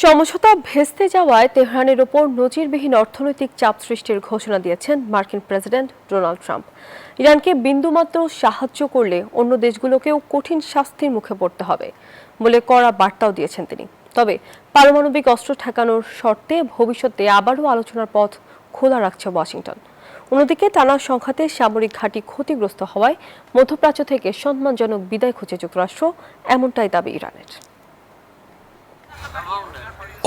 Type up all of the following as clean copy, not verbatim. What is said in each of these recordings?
সমঝোতা ভেস্তে যাওয়ায় তেহরানের ওপর নজিরবিহীন অর্থনৈতিক চাপ সৃষ্টির ঘোষণা দিয়েছেন মার্কিন প্রেসিডেন্ট ডোনাল্ড ট্রাম্প। ইরানকে বিন্দুমাত্র সাহায্য করলে অন্য দেশগুলোকেও কঠিন শাস্তির মুখে পড়তে হবে বলে কড়া বার্তাও দিয়েছেন তিনি। তবে পারমাণবিক অস্ত্র ঠেকানোর শর্তে ভবিষ্যতে আবারও আলোচনার পথ খোলা রাখছে ওয়াশিংটন। অন্যদিকে টানা সংঘাতে সামরিক ঘাঁটি ক্ষতিগ্রস্ত হওয়ায় মধ্যপ্রাচ্য থেকে সম্মানজনক বিদায় খুঁজে যুক্তরাষ্ট্র, এমনটাই দাবি ইরানের।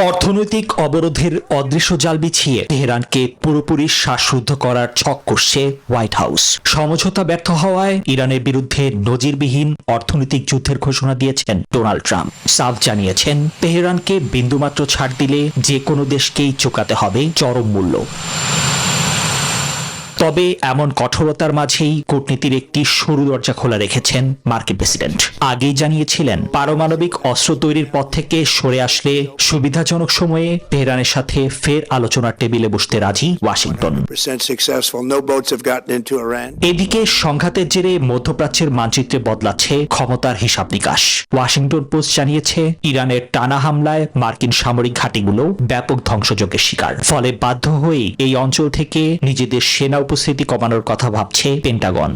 অর্থনৈতিক অবরোধের অদৃশ্য জাল বিছিয়ে তেহরানকে পুরোপুরি শ্বাসরুদ্ধ করার ছক কষছে হোয়াইট হাউস। সমঝোতা ব্যর্থ হওয়ায় ইরানের বিরুদ্ধে নজিরবিহীন অর্থনৈতিক যুদ্ধের ঘোষণা দিয়েছেন ডোনাল্ড ট্রাম্প। সাফ জানিয়েছেন, তেহরানকে বিন্দুমাত্র ছাড় দিলে যে কোনো দেশকেই চোকাতে হবে চরম মূল্য। তবে এমন কঠোরতার মাঝেই কূটনীতির একটি সরু দরজা খোলা রেখেছেন মার্কিন প্রেসিডেন্ট। আগেই জানিয়েছিলেন, পারমাণবিক অস্ত্র তৈরির পথ থেকে সরে আসলে সুবিধাজনক সময়ে তেহরানের সাথে ফের আলোচনার টেবিলে বসতে রাজি ওয়াশিংটন। এদিকে সংঘাতের জেরে মধ্যপ্রাচ্যের মানচিত্রে বদলাচ্ছে ক্ষমতার হিসাব নিকাশ। ওয়াশিংটন পোস্ট জানিয়েছে, ইরানের টানা হামলায় মার্কিন সামরিক ঘাঁটিগুলো ব্যাপক ধ্বংসযজ্ঞের শিকার। ফলে বাধ্য হয়েই এই অঞ্চল থেকে নিজেদের সেনা উপস্থিতি কমানোর কথা ভাবছে পেন্টাগন।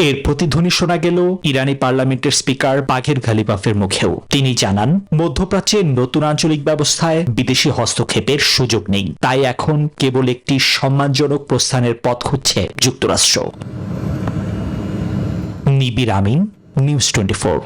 এর প্রতিধ্বনি শোনা গেল ইরানি পার্লামেন্টের স্পিকার বাঘের গালিবাফের মুখেও। তিনি জানান, মধ্যপ্রাচ্যের নতুন আঞ্চলিক ব্যবস্থায় বিদেশি হস্তক্ষেপের সুযোগ নেই, তাই এখন কেবল একটি সম্মানজনক প্রস্থানের পথ খুঁজছে যুক্তরাষ্ট্র। নিবির আমিন, নিউজ 24।